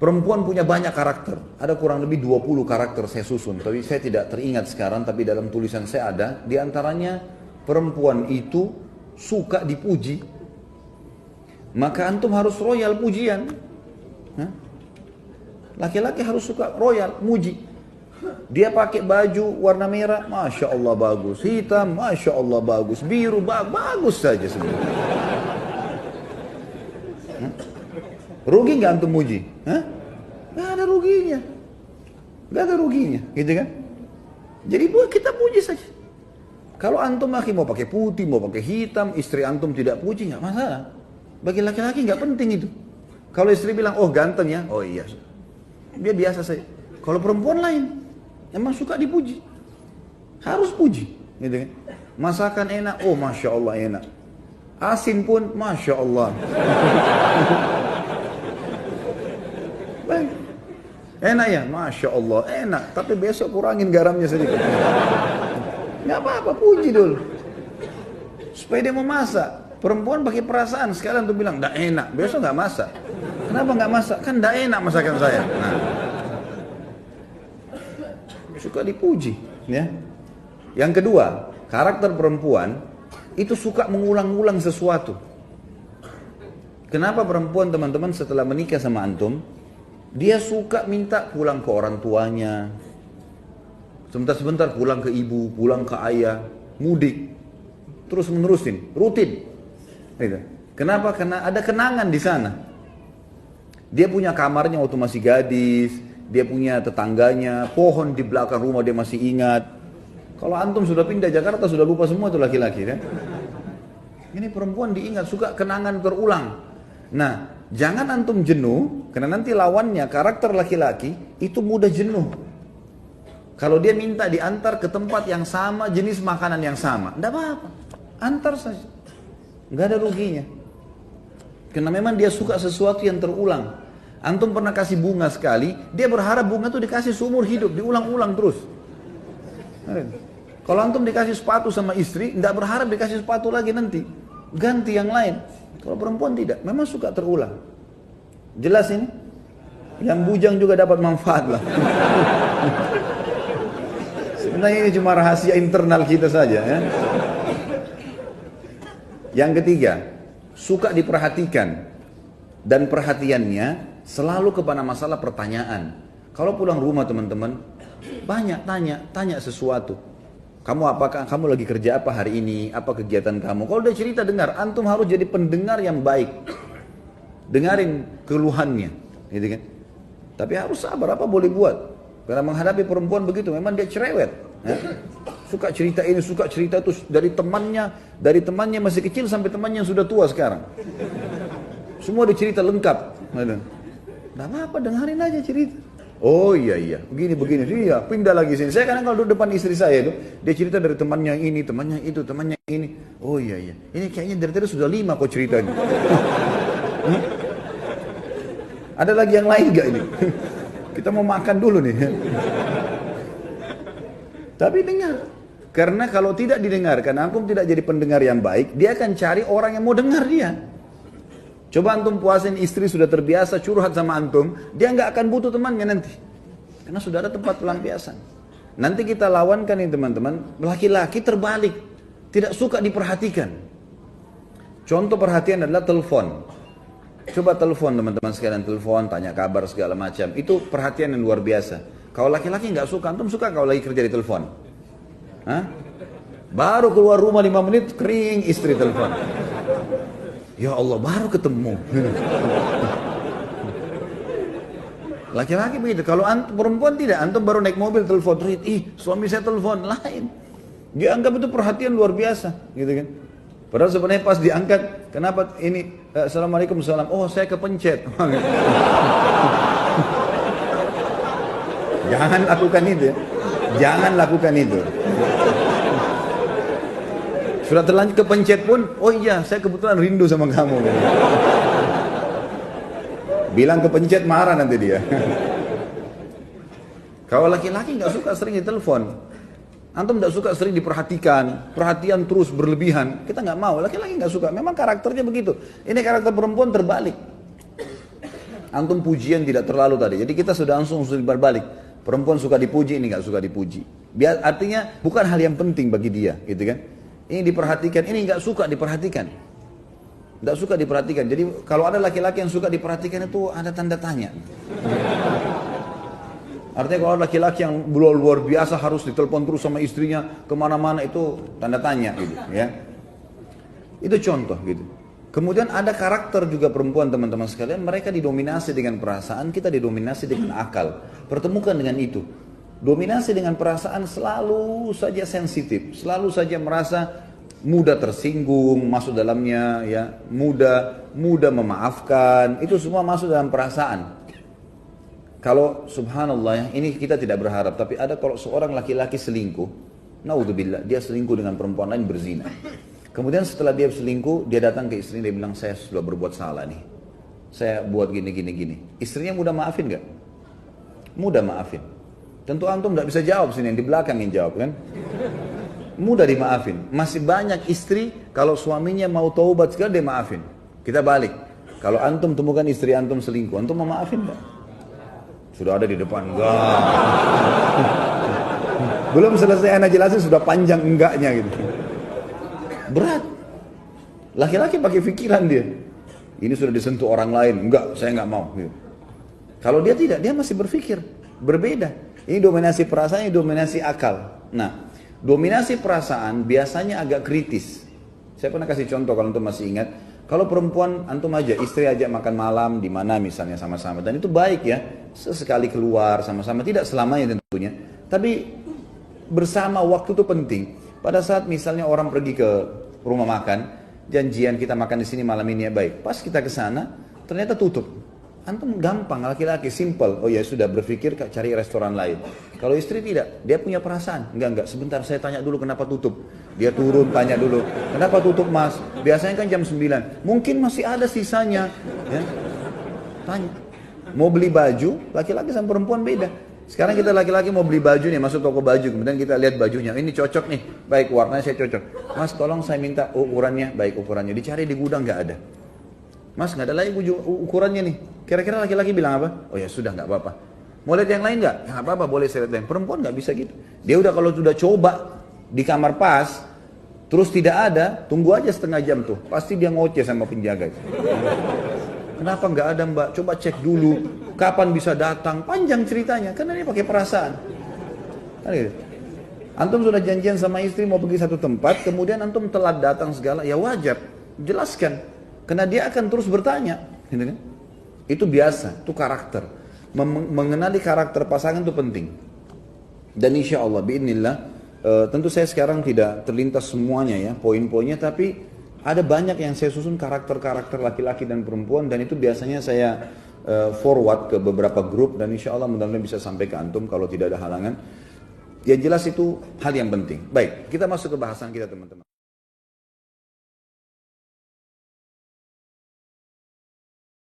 Perempuan punya banyak karakter. Ada kurang lebih 20 karakter saya susun. Tapi saya tidak teringat sekarang. Tapi dalam tulisan saya ada. Di antaranya perempuan itu suka dipuji. Maka antum harus royal pujian. Laki-laki harus suka royal, muji. Dia pakai baju warna merah, Masya Allah bagus. Hitam, Masya Allah bagus. Biru, bagus saja sebenarnya. Rugi nggak antum muji? Nggak ada ruginya. Nggak ada ruginya, gitu kan? Jadi kita puji saja. Kalau antum laki mau pakai putih, mau pakai hitam, istri antum tidak puji, nggak masalah. Bagi laki-laki nggak penting itu. Kalau istri bilang, oh ganteng ya, oh iya, dia biasa saja. Kalau perempuan lain, emang suka dipuji, harus puji, gitu kan? Masakan enak, oh Masya Allah enak. Asin pun, Masya Allah. Baik. Enak ya, Masya Allah, enak. Tapi besok kurangin garamnya sedikit. Nggak apa-apa, puji dulu. Supaya dia mau masak. Perempuan pakai perasaan, sekalian tuh bilang, nggak enak. Besok nggak masak. Kenapa nggak masak? Kan nggak enak masakan saya. Nah. Suka dipuji. Ya. Yang kedua, karakter perempuan itu suka mengulang-ulang sesuatu. Kenapa perempuan teman-teman setelah menikah sama antum, dia suka minta pulang ke orang tuanya, sebentar-sebentar pulang ke ibu, pulang ke ayah, mudik, terus menerusin, rutin. Gitu. Kenapa? Karena ada kenangan di sana. Dia punya kamarnya waktu masih gadis, dia punya tetangganya, pohon di belakang rumah dia masih ingat. Kalau antum sudah pindah Jakarta sudah lupa semua tuh laki-laki kan? Ini perempuan diingat, suka kenangan terulang. Nah, jangan antum jenuh, karena nanti lawannya karakter laki-laki itu mudah jenuh. Kalau dia minta diantar ke tempat yang sama, jenis makanan yang sama, enggak apa-apa, antar saja, enggak ada ruginya. Karena memang dia suka sesuatu yang terulang. Antum pernah kasih bunga sekali, dia berharap bunga itu dikasih seumur hidup, diulang-ulang terus. Kalau antum dikasih sepatu sama istri, enggak berharap dikasih sepatu lagi nanti, ganti yang lain. Kalau perempuan tidak, memang suka terulang. Jelas ini? Yang bujang juga dapat manfaat lah. Sebenarnya ini cuma rahasia internal kita saja ya. Yang ketiga, suka diperhatikan. Dan perhatiannya selalu kepada masalah pertanyaan. Kalau pulang rumah teman-teman, banyak tanya sesuatu. Apakah kamu lagi kerja apa hari ini? Apa kegiatan kamu? Kalau dia cerita dengar, antum harus jadi pendengar yang baik. Dengarin keluhannya, gitu kan? Tapi harus sabar, apa boleh buat? Karena menghadapi perempuan begitu, memang dia cerewet. Ya? Suka cerita ini, suka cerita itu dari temannya masih kecil sampai temannya yang sudah tua sekarang. Semua dicerita lengkap. Nggak apa-apa, dengarin aja cerita. Oh iya, begini, iya, pindah lagi sini. Saya kadang kalau duduk depan istri saya itu, dia cerita dari temannya ini, temannya itu, temannya ini. Oh iya, ini kayaknya dari tadi sudah 5 kok ceritanya. Ada lagi yang lain gak ini? Kita mau makan dulu nih. Tapi dengar. Karena kalau tidak didengarkan, antum tidak jadi pendengar yang baik, dia akan cari orang yang mau dengar dia. Coba antum puasin istri sudah terbiasa curhat sama antum, dia nggak akan butuh temannya nanti. Karena sudah ada tempat pelampiasan. Nanti kita lawankan ini teman-teman, laki-laki terbalik, tidak suka diperhatikan. Contoh perhatian adalah telepon. Coba telepon teman-teman sekalian, telepon, tanya kabar segala macam. Itu perhatian yang luar biasa. Kalau laki-laki nggak suka, antum suka kalau lagi kerja di telepon? Hah? Baru keluar rumah 5 menit, kering istri telepon. Ya Allah, baru ketemu. Laki-laki begitu. Kalau perempuan tidak, antum baru naik mobil telepon, suami saya telepon, lain. Dia anggap itu perhatian luar biasa, gitu kan? Padahal sebenarnya pas diangkat, kenapa ini? Assalamualaikum, salam. Oh, saya kepencet. Jangan lakukan itu. Jangan lakukan itu. Sudah terlanjur kepencet pun, oh iya, saya kebetulan rindu sama kamu. Bilang kepencet marah nanti dia. Kalau laki-laki nggak suka sering ditelepon, antum nggak suka sering diperhatikan, perhatian terus berlebihan, kita nggak mau. Laki-laki nggak suka, memang karakternya begitu. Ini karakter perempuan terbalik. Antum pujian tidak terlalu tadi. Jadi kita sudah langsung berbalik. Perempuan suka dipuji, ini nggak suka dipuji. Artinya bukan hal yang penting bagi dia, gitu kan? Ini diperhatikan, ini nggak suka diperhatikan. Nggak suka diperhatikan. Jadi kalau ada laki-laki yang suka diperhatikan itu ada tanda tanya. Artinya kalau ada laki-laki yang luar biasa harus ditelepon terus sama istrinya kemana-mana, itu tanda tanya gitu ya. Itu contoh gitu. Kemudian ada karakter juga perempuan teman-teman sekalian, mereka didominasi dengan perasaan, kita didominasi dengan akal. Pertemukan dengan itu. Dominasi dengan perasaan selalu saja sensitif, selalu saja merasa mudah tersinggung, masuk dalamnya ya, mudah memaafkan, itu semua masuk dalam perasaan. Kalau subhanallah ya, ini kita tidak berharap, tapi ada kalau seorang laki-laki selingkuh, naudzubillah, dia selingkuh dengan perempuan lain berzina. Kemudian setelah dia selingkuh, dia datang ke istrinya, dia bilang, saya sudah berbuat salah nih. Saya buat gini. Istrinya mudah maafin gak? Mudah maafin. Tentu antum gak bisa jawab sini, yang di belakang yang jawab kan? Mudah dimaafin. Masih banyak istri, kalau suaminya mau taubat sekali, dia maafin. Kita balik. Kalau antum temukan istri antum selingkuh, antum mau maafin gak? Sudah ada di depan, enggak. Belum selesai anak jelasin, sudah panjang enggaknya gitu. Berat. Laki-laki pakai pikiran dia. Ini sudah disentuh orang lain. Enggak, saya enggak mau. Kalau dia tidak, dia masih berpikir. Berbeda. Ini dominasi perasaan, ini dominasi akal. Nah, dominasi perasaan biasanya agak kritis. Saya pernah kasih contoh kalau antum masih ingat. Kalau perempuan, antum aja, istri ajak makan malam di mana misalnya sama-sama. Dan itu baik ya. Sesekali keluar sama-sama. Tidak selamanya tentunya. Tapi bersama waktu itu penting. Pada saat misalnya orang pergi ke rumah makan, janjian kita makan di sini malam ini ya baik. Pas kita ke sana, ternyata tutup. Antum gampang, laki-laki simple. Oh ya sudah berpikir cari restoran lain. Kalau istri tidak, dia punya perasaan. Enggak, sebentar saya tanya dulu kenapa tutup. Dia turun tanya dulu, kenapa tutup mas? Biasanya kan jam 9. Mungkin masih ada sisanya. Ya. Tanya. Mau beli baju, laki-laki sama perempuan beda. Sekarang kita laki-laki mau beli baju nih, masuk toko baju, kemudian kita lihat bajunya, ini cocok nih, baik warnanya saya cocok. Mas tolong saya minta ukurannya, baik ukurannya, dicari di gudang nggak ada. Mas nggak ada lagi ukurannya nih, kira-kira laki-laki bilang apa? Oh ya sudah nggak apa-apa. Mau lihat yang lain nggak? Nggak apa-apa, boleh saya lihat yang perempuan nggak bisa gitu. Dia udah kalau sudah coba di kamar pas, terus tidak ada, tunggu aja setengah jam tuh, pasti dia ngoceh sama penjaga. Kenapa nggak ada mbak? Coba cek dulu. Kapan bisa datang? Panjang ceritanya. Karena dia pakai perasaan. Kan gitu. Antum sudah janjian sama istri mau pergi satu tempat, kemudian antum telat datang segala, ya wajar. Jelaskan. Karena dia akan terus bertanya. Gitu kan? Itu biasa. Itu karakter. Mengenali karakter pasangan itu penting. Dan insya Allah, biidznillah, tentu saya sekarang tidak terlintas semuanya ya, poin-poinnya, tapi ada banyak yang saya susun karakter-karakter laki-laki dan perempuan, dan itu biasanya saya forward ke beberapa grup, dan insya Allah mudah-mudahan bisa sampai ke antum kalau tidak ada halangan. Yang jelas itu hal yang penting. Baik, kita masuk ke bahasan kita teman-teman.